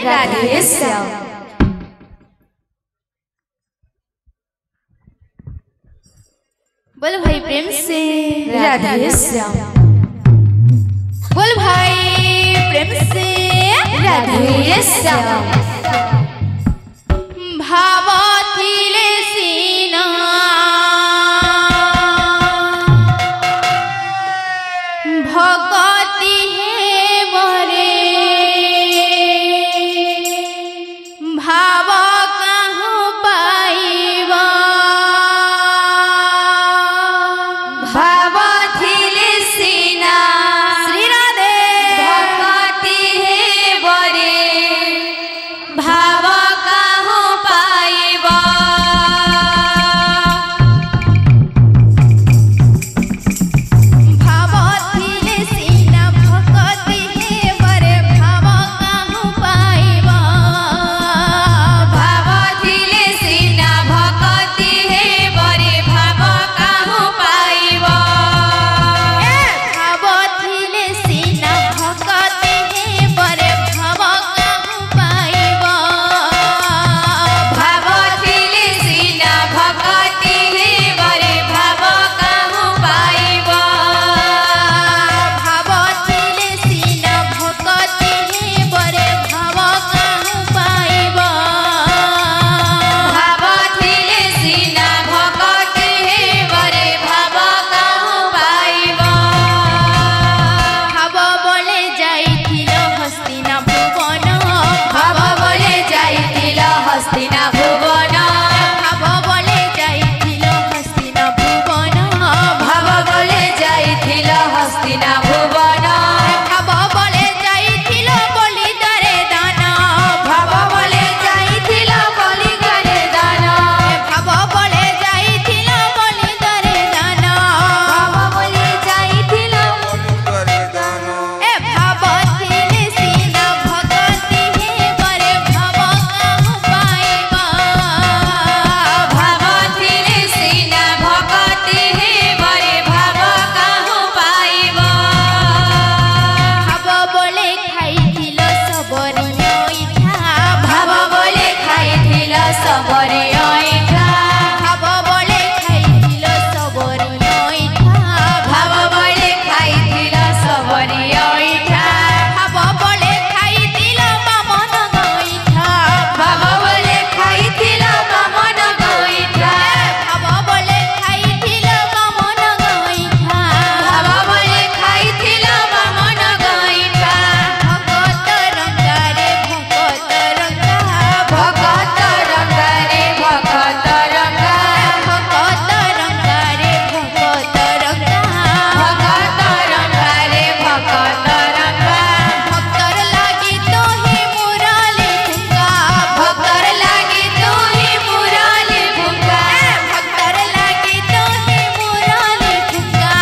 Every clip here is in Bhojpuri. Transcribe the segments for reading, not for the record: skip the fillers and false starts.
राधे श्याम। बोल भाई प्रेम से राधे श्याम। बोल भाई प्रेम से राधे श्याम। भावथिले सीना भगति हे बरे भाव कहूँ पाइबा भावथिले सीना श्री राधे भगति हे बरे भाव कहूँ पाइबा भावथिले सीना भगति हे बरे भाव कहूँ पाइबा भावथिले सीना भगति हे बरे भाव कहूँ पाइबा भावथिले सीना भगति हे बरे भाव कहूँ पाइबा भावथिले सीना भगति हे बरे भाव कहूँ पाइबा भावथिले सीना भगति हे बरे भाव कहूँ पाइबा भावथिले सीना भगति हे बरे भाव कहूँ पाइबा भाव बोले जाइथिल हस्तिना भुवन भाव बोले जाइथिल हस्तिना भुवन भाव बोले जाइथिल हस्तिना भुवन भाव बोले जाइथिल हस्तिना भुवन भाव बोले जाइथिल बलि दरे दान भाव बोले जाइथिल बलि दरे दान भाव बोले जाइथिल बलि दरे दान भाव बोले जाइथिल ए भावथिले सीना भगति हे बरे भाव कहूँ पाइबा भावथिले सीना भगति हे बरे भाव कहूँ पाइबा भाव बोले खाइथिल सबरी ऐठा भाव बोले खाइथिल सबरी ऐठा भाव बोले खाइथिल सबरी ऐठा भाव बोले खाइथिल सबरी ऐठा भाव बोले खाइथिल बामन गैठा भाव बोले खाइथिल बामन गैठा भाव बोले खाइथिल बामन गैठा भाव बोले खाइथिल बामन गैठा भगत रंगारे भगत रंगा भगत रंगारे भगत रंगा भगत रंगारे भगत रंगा भगत रंगारे भगत रंगा भक्तर लागी तो ही मुराली भुंगा भक्तर लागी तो ही मुराली भुंगा भक्तर लागी तो ही मुराली भुंगा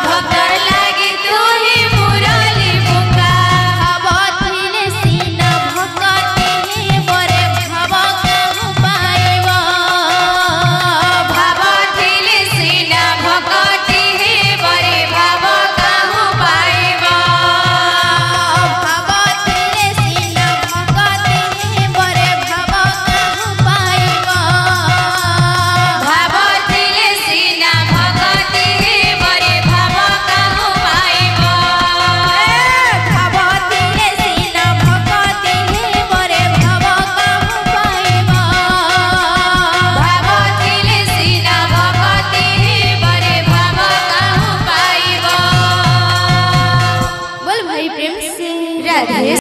भक्तर लागी तो ही मुराली भुंगा भावथिले सीना भगति हे बरे भाव कहूँ पाइबा भावथिले सीना भगति हे बरे भाव कहूँ पाइबा भावथिले सीना भगति हे बरे भाव कहूँ पाइबा भावथिले सीना भगति हे बरे भाव कहूँ पाइबा भावथिले सीना भगति हे बरे भाव कहूँ पाइबा भावथिले सीना भगति हे बरे भाव कहूँ पाइबा। बोल भाई प्रेम से राधे